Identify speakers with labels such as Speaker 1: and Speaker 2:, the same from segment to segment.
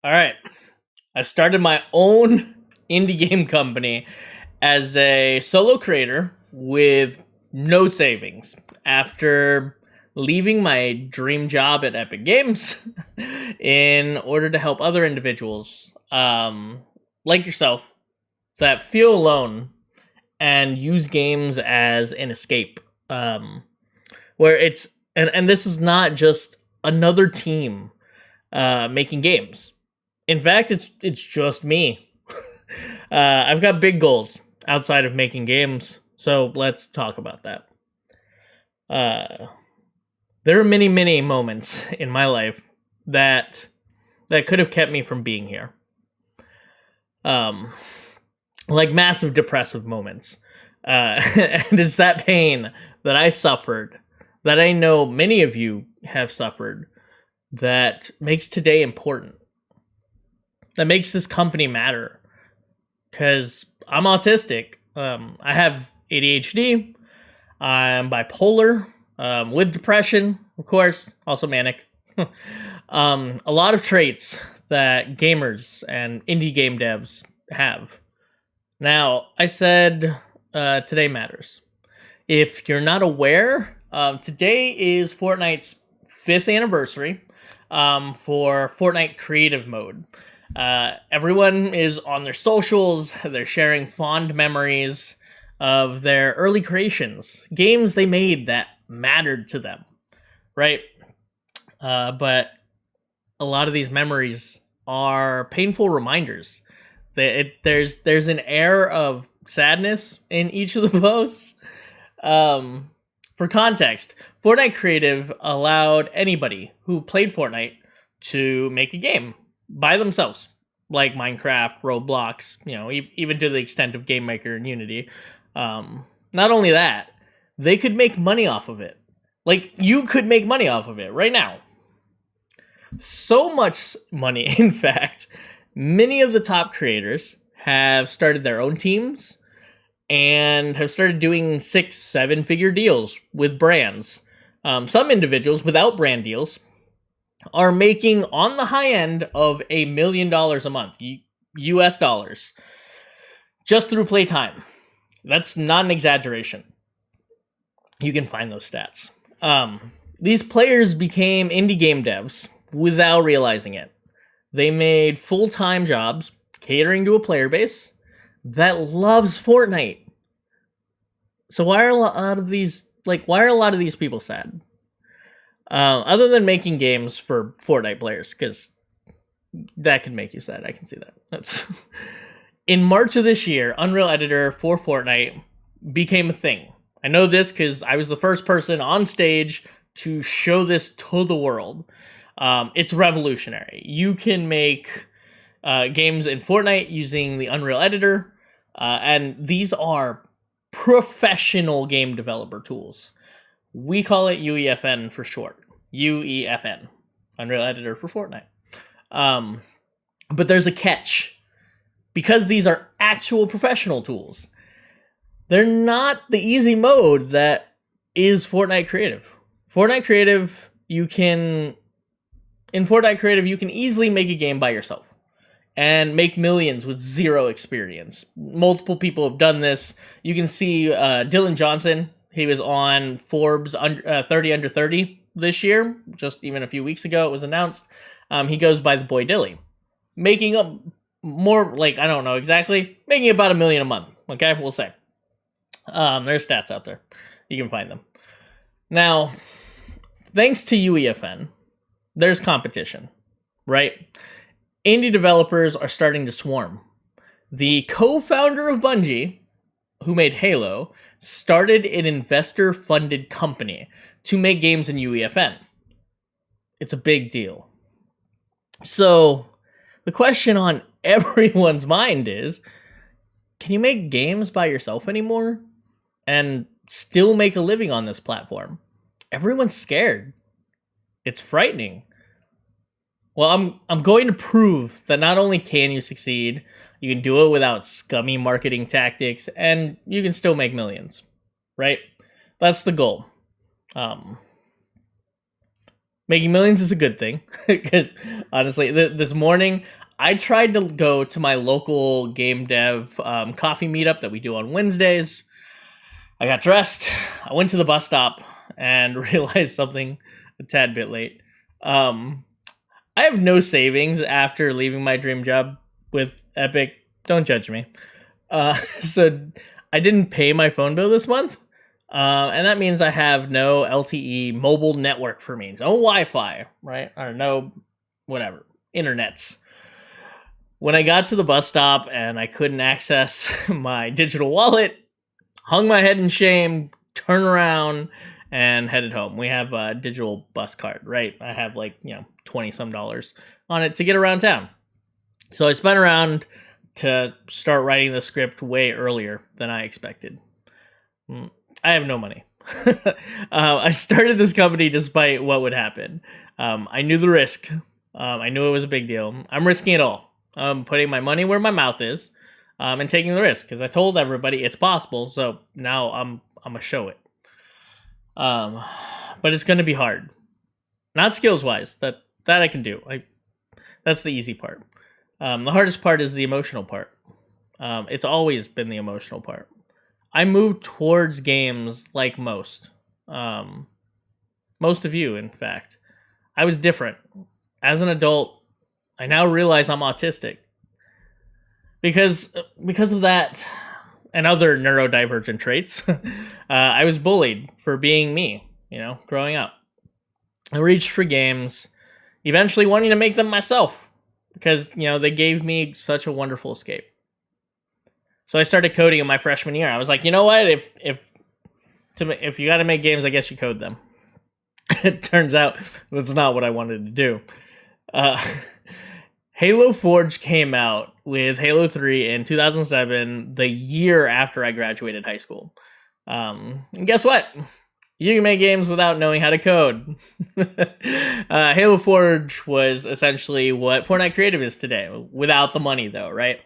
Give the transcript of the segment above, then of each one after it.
Speaker 1: All right. I've started my own indie game company as a solo creator with no savings after leaving my dream job at Epic Games in order to help other individuals like yourself that feel alone and use games as an escape. Where it's and this is not just another team making games. In fact, it's just me. I've got big goals outside of making games, so let's talk about that. There are many moments in my life that could have kept me from being here. Like massive depressive moments. And it's that pain that I suffered, that I know many of you have suffered, that makes today important. That makes this company matter. Because I'm autistic. I have ADHD. I'm bipolar. With depression, of course. Also manic. A lot of traits that gamers and indie game devs have. Now, I said today matters. If you're not aware, today is Fortnite's 5th anniversary for Fortnite Creative mode. Everyone is on their socials, they're sharing fond memories of their early creations, games they made that mattered to them, right? But a lot of these memories are painful reminders. There's an air of sadness in each of the posts. For context, Fortnite Creative allowed anybody who played Fortnite to make a game by themselves, like Minecraft, Roblox, even to the extent of GameMaker and Unity. Not only that, they could make money off of it. Like, you could make money off of it right now. So much money, in fact, many of the top creators have started their own teams and have started doing 6-7 figure deals with brands. Some individuals without brand deals are making on the high end of $1 million a month, US dollars, just through playtime. That's not an exaggeration. You can find those stats. These players became indie game devs without realizing it. They made full-time jobs catering to a player base that loves Fortnite. So why are a lot of these people sad? Other than making games for Fortnite players, because that can make you sad. I can see that. In March of this year, Unreal Editor for Fortnite became a thing. I know this because I was the first person on stage to show this to the world. It's revolutionary. You can make games in Fortnite using the Unreal Editor, and these are professional game developer tools. We call it UEFN for short. UEFN. Unreal Editor for Fortnite. But there's a catch. Because these are actual professional tools, they're not the easy mode that is Fortnite Creative. Fortnite Creative, you can easily make a game by yourself and make millions with zero experience. Multiple people have done this. You can see Dylan Johnson. He was on Forbes 30 under 30 this year. Just even a few weeks ago, it was announced. He goes by the boy Dilly, making up more, like, I don't know exactly, making about $1 million a month. Okay, we'll say. There's stats out there. You can find them. Now, thanks to UEFN, there's competition, right? Indie developers are starting to swarm. The co-founder of Bungie, who made Halo, started an investor-funded company to make games in UEFN. It's a big deal. So, the question on everyone's mind is, can you make games by yourself anymore and still make a living on this platform? Everyone's scared. It's frightening. Well, I'm going to prove that not only can you succeed, you can do it without scummy marketing tactics, and you can still make millions, right? That's the goal. Making millions is a good thing, because honestly, this morning I tried to go to my local game dev coffee meetup that we do on Wednesdays. I got dressed. I went to the bus stop and realized something a tad bit late. I have no savings after leaving my dream job with Epic. Don't judge me. So I didn't pay my phone bill this month. And that means I have no LTE mobile network for me. No Wi-Fi, right? Or no whatever. Internets. When I got to the bus stop and I couldn't access my digital wallet, hung my head in shame, turned around, and headed home. We have a digital bus card, right? I have like, $20 some on it to get around town. So I spun around to start writing the script way earlier than I expected. I have no money. I started this company despite what would happen. I knew the risk. I knew it was a big deal. I'm risking it all. I'm putting my money where my mouth is, and taking the risk because I told everybody it's possible. So now I'm gonna show it. But it's gonna be hard. Not skills wise. That I can do. That's the easy part. The hardest part is the emotional part. It's always been the emotional part. I moved towards games like most. Most of you, in fact. I was different. As an adult, I now realize I'm autistic. Because of that and other neurodivergent traits, I was bullied for being me, growing up. I reached for games, eventually wanting to make them myself because, they gave me such a wonderful escape. So I started coding in my freshman year. I was like, you know what? If you got to make games, I guess you code them. It turns out that's not what I wanted to do. Halo Forge came out with Halo 3 in 2007, the year after I graduated high school. And guess what? You can make games without knowing how to code. Halo Forge was essentially what Fortnite Creative is today, without the money though, right?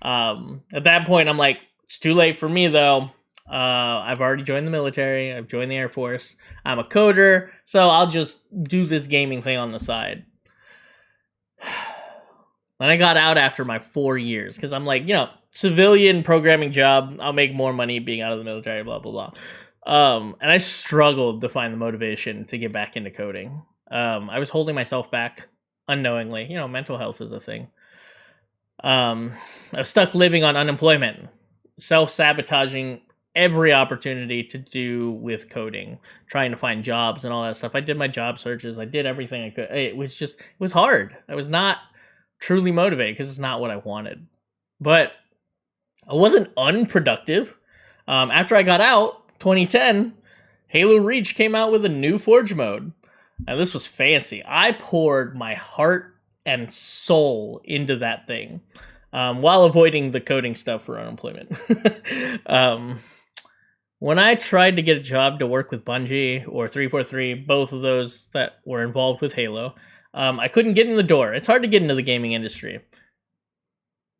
Speaker 1: At that point, I'm like, it's too late for me though. I've already joined the military. I've joined the Air Force. I'm a coder, so I'll just do this gaming thing on the side. Then I got out after my 4 years because I'm like, civilian programming job. I'll make more money being out of the military, blah, blah, blah. And I struggled to find the motivation to get back into coding. I was holding myself back unknowingly. Mental health is a thing. I was stuck living on unemployment, self-sabotaging every opportunity to do with coding, trying to find jobs and all that stuff. I did my job searches. I did everything I could. It was hard. I was not truly motivated because it's not what I wanted. But I wasn't unproductive. After I got out, 2010, Halo Reach came out with a new Forge mode. And this was fancy. I poured my heart and soul into that thing, while avoiding the coding stuff for unemployment. When I tried to get a job to work with Bungie or 343, both of those that were involved with Halo, I couldn't get in the door. It's hard to get into the gaming industry.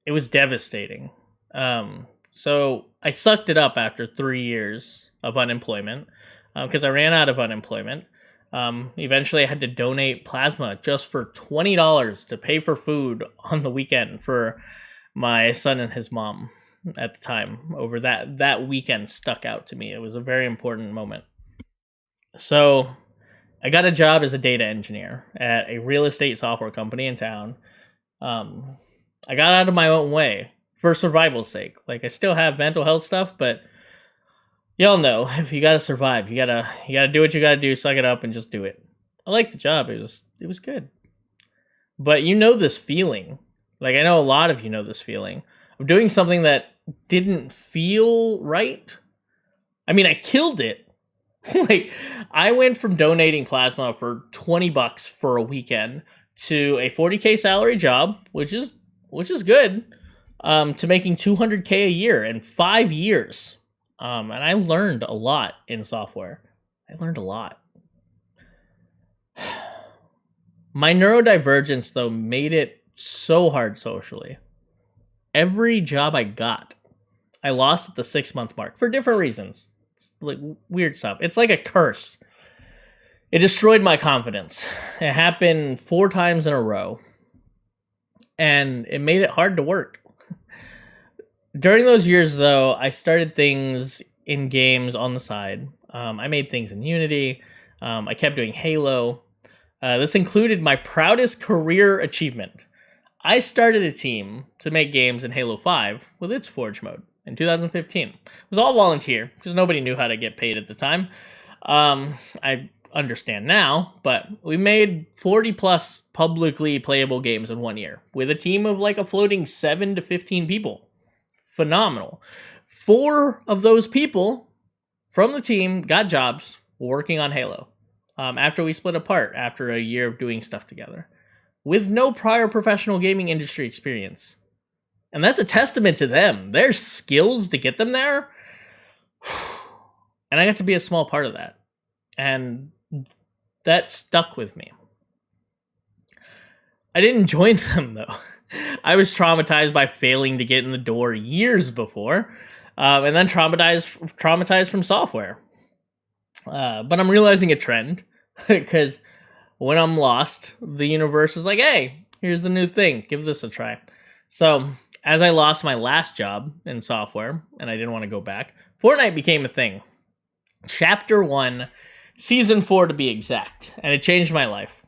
Speaker 1: It was devastating. So I sucked it up after 3 years of unemployment because I ran out of unemployment. Eventually I had to donate plasma just for $20 to pay for food on the weekend for my son and his mom at the time. Over that weekend stuck out to me. It was a very important moment. So I got a job as a data engineer at a real estate software company in town. I got out of my own way for survival's sake. Like, I still have mental health stuff, but y'all know, if you gotta survive, you gotta do what you gotta do, suck it up, and just do it. I liked the job. It was good. But this feeling. Like, I know a lot of you know this feeling of doing something that didn't feel right. I mean, I killed it. Like, I went from donating plasma for $20 for a weekend to a $40K salary job, which is good, to making $200K a year in 5 years. And I learned a lot in software. I learned a lot. My neurodivergence, though, made it so hard socially. Every job I got, I lost at the 6-month mark for different reasons. It's like weird stuff. It's like a curse. It destroyed my confidence. It happened 4 times in a row. and it made it hard to work. During those years, though, I started things in games on the side. I made things in Unity. I kept doing Halo. This included my proudest career achievement. I started a team to make games in Halo 5 with its Forge mode in 2015. It was all volunteer because nobody knew how to get paid at the time. I understand now, but we made 40 plus publicly playable games in 1 year with a team of like a floating 7 to 15 people. Phenomenal. 4 of those people from the team got jobs working on Halo after we split apart after a year of doing stuff together with no prior professional gaming industry experience. And that's a testament to them, their skills to get them there. And I got to be a small part of that. And that stuck with me. I didn't join them, though. I was traumatized by failing to get in the door years before, and then traumatized from software. But I'm realizing a trend, because when I'm lost, the universe is like, hey, here's the new thing. Give this a try. So as I lost my last job in software, and I didn't want to go back, Fortnite became a thing. Chapter 1, Season 4 to be exact, and it changed my life.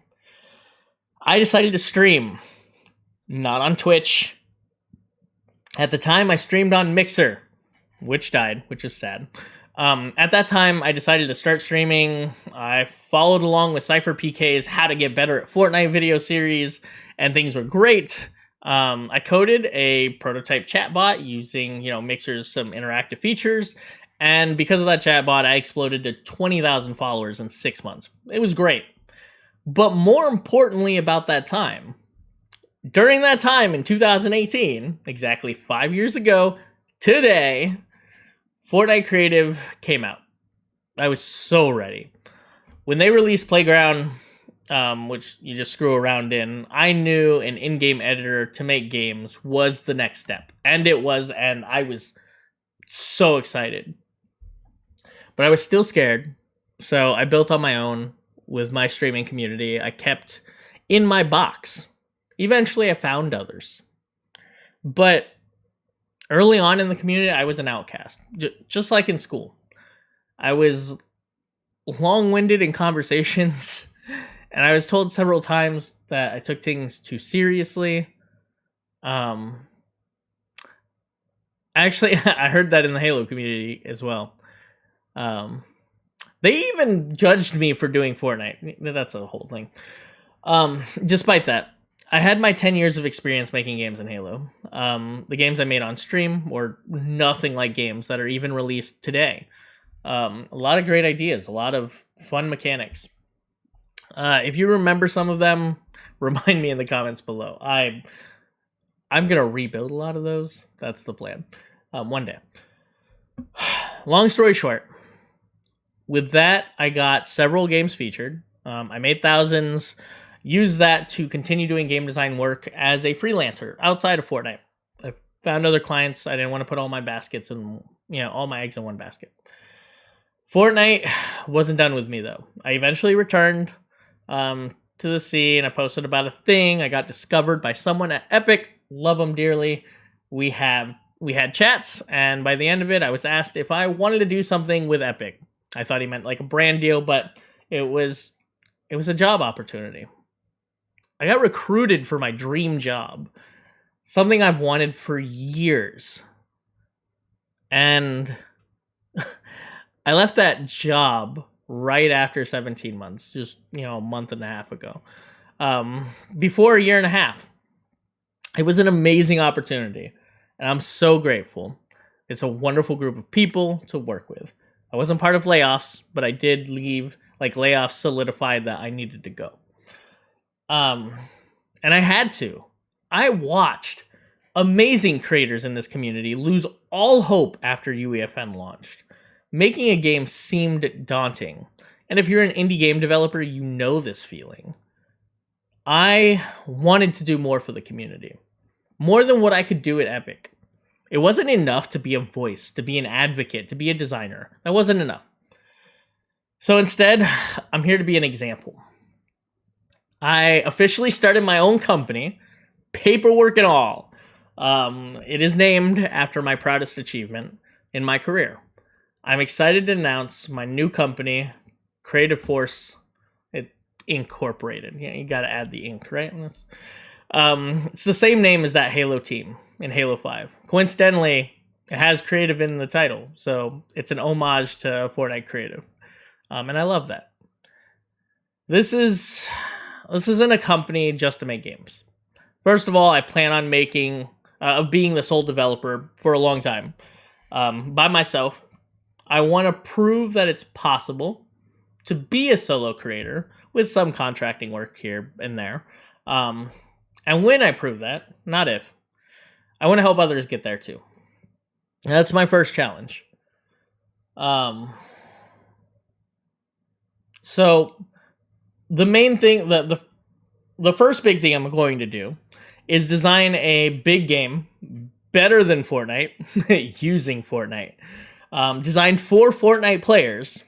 Speaker 1: I decided to stream. Not on Twitch. At the time, I streamed on Mixer, which died, which is sad. At that time, I decided to start streaming. I followed along with Cypher PK's How to Get Better at Fortnite video series, and things were great. I coded a prototype chatbot using, Mixer's some interactive features, and because of that chatbot, I exploded to 20,000 followers in 6 months. It was great. But more importantly about that time, during that time in 2018, exactly 5 years ago today, Fortnite Creative came out. I was so ready. When they released Playground, which you just screw around in, I knew an in-game editor to make games was the next step. And it was, and I was so excited. But I was still scared, so I built on my own with my streaming community. I kept in my box. Eventually, I found others. But early on in the community, I was an outcast. Just like in school. I was long-winded in conversations, and I was told several times that I took things too seriously. Actually, I heard that in the Halo community as well. They even judged me for doing Fortnite. That's a whole thing. Despite that, I had my 10 years of experience making games in Halo. The games I made on stream were nothing like games that are even released today. A lot of great ideas, a lot of fun mechanics. If you remember some of them, remind me in the comments below. I'm going to rebuild a lot of those. That's the plan. One day. Long story short, with that, I got several games featured. I made thousands. Used that to continue doing game design work as a freelancer outside of Fortnite. I found other clients. I didn't want to put all my baskets in, all my eggs in one basket. Fortnite wasn't done with me, though. I eventually returned to the scene. I posted about a thing. I got discovered by someone at Epic. Love them dearly. We had chats, and by the end of it, I was asked if I wanted to do something with Epic. I thought he meant like a brand deal, but it was a job opportunity. I got recruited for my dream job, something I've wanted for years. And I left that job right after 17 months, just, a month and a half ago. Before a year and a half. It was an amazing opportunity, and I'm so grateful. It's a wonderful group of people to work with. I wasn't part of layoffs, but I did leave. Like, layoffs solidified that I needed to go. And I had to. I watched amazing creators in this community lose all hope after UEFN launched. Making a game seemed daunting. And if you're an indie game developer, you know this feeling. I wanted to do more for the community. More than what I could do at Epic. It wasn't enough to be a voice, to be an advocate, to be a designer. That wasn't enough. So instead, I'm here to be an example. I officially started my own company paperwork and all. It is named after my proudest achievement in my career. I'm excited to announce my new company, Creative Force Incorporated. Yeah, you got to add the ink, right? It's the same name as that Halo team in Halo 5. Coincidentally, it has creative in the title, so it's an homage to Fortnite Creative. And I love that. This isn't a company just to make games. First of all, I plan on being the sole developer for a long time, by myself. I want to prove that it's possible to be a solo creator with some contracting work here and there. And when I prove that, not if, I want to help others get there too. And that's my first challenge. So the main thing, the first big thing I'm going to do is design a big game better than Fortnite, using Fortnite, designed for Fortnite players.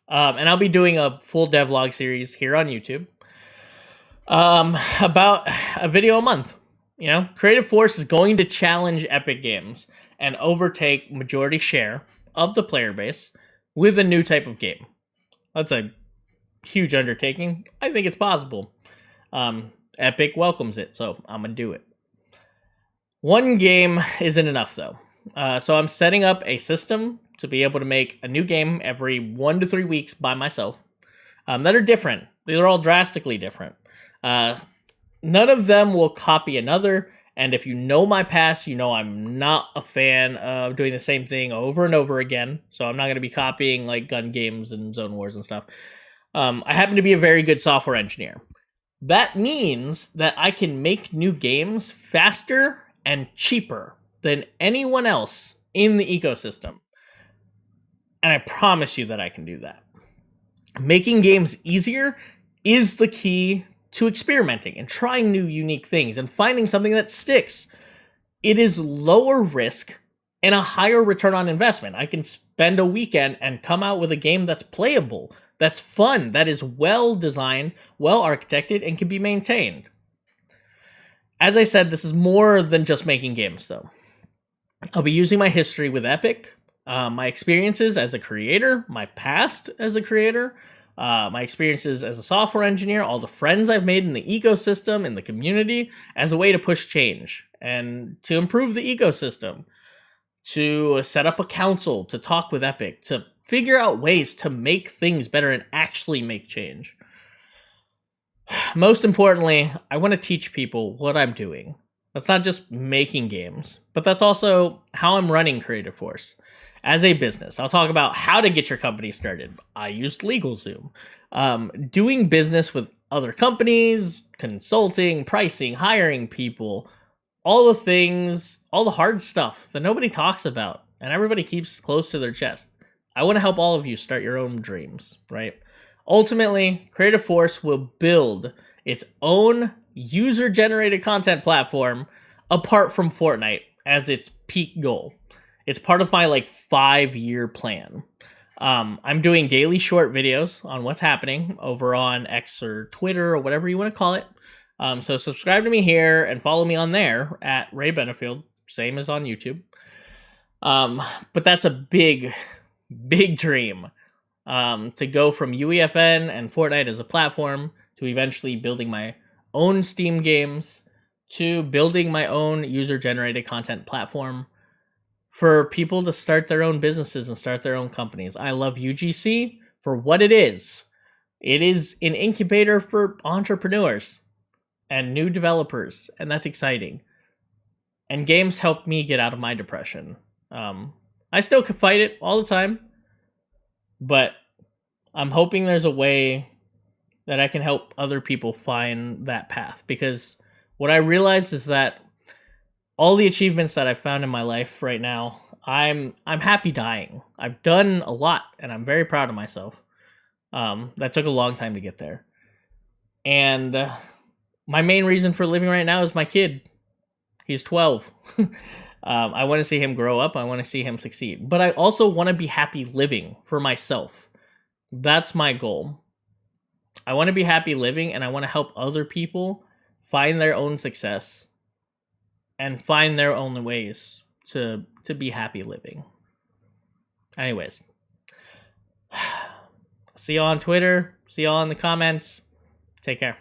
Speaker 1: And I'll be doing a full devlog series here on YouTube, about a video a month. You know, Creative Force is going to challenge Epic Games and overtake majority share of the player base with a new type of game. That's a huge undertaking. I think it's possible. Epic welcomes it, so I'm gonna do it. One game isn't enough though. So I'm setting up a system to be able to make a new game every 1 to 3 weeks by myself, that are different. They're all drastically different. None of them will copy another, and if you know my past, you know I'm not a fan of doing the same thing over and over again, so I'm not going to be copying like gun games and Zone Wars and stuff. I happen to be a very good software engineer. That means that I can make new games faster and cheaper than anyone else in the ecosystem. And I promise you that I can do that. Making games easier is the key to experimenting and trying new unique things and finding something that sticks. It is lower risk and a higher return on investment. I can spend a weekend and come out with a game that's playable, that's fun, that is well designed, well architected, and can be maintained. As I said, this is more than just making games, though. I'll be using my history with Epic, my experiences as a creator, my past as a creator, my experiences as a software engineer, all the friends I've made in the ecosystem, in the community, as a way to push change and to improve the ecosystem, to set up a council, to talk with Epic, to figure out ways to make things better and actually make change. Most importantly, I want to teach people what I'm doing. That's not just making games, but that's also how I'm running Creative Force as a business. I'll talk about how to get your company started. I used LegalZoom. Doing business with other companies, consulting, pricing, hiring people, all the things, all the hard stuff that nobody talks about and everybody keeps close to their chest. I want to help all of you start your own dreams, right? Ultimately, Creative Force will build its own user-generated content platform apart from Fortnite as its peak goal. It's part of my 5-year plan. I'm doing daily short videos on what's happening over on X or Twitter or whatever you want to call it. So subscribe to me here and follow me on there at RayBenefield, same as on YouTube. But that's a big dream, to go from UEFN and Fortnite as a platform to eventually building my own Steam games to building my own user-generated content platform for people to start their own businesses and start their own companies. I love UGC for what it is. It is an incubator for entrepreneurs and new developers, and that's exciting. And games helped me get out of my depression. I still could fight it all the time, but I'm hoping there's a way that I can help other people find that path, because what I realized is that all the achievements that I've found in my life right now, I'm happy dying. I've done a lot, and I'm very proud of myself. That took a long time to get there. And my main reason for living right now is my kid. He's 12. I want to see him grow up. I want to see him succeed. But I also want to be happy living for myself. That's my goal. I want to be happy living, and I want to help other people find their own success and find their own ways to be happy living. Anyways, see y'all on Twitter. See y'all in the comments. Take care.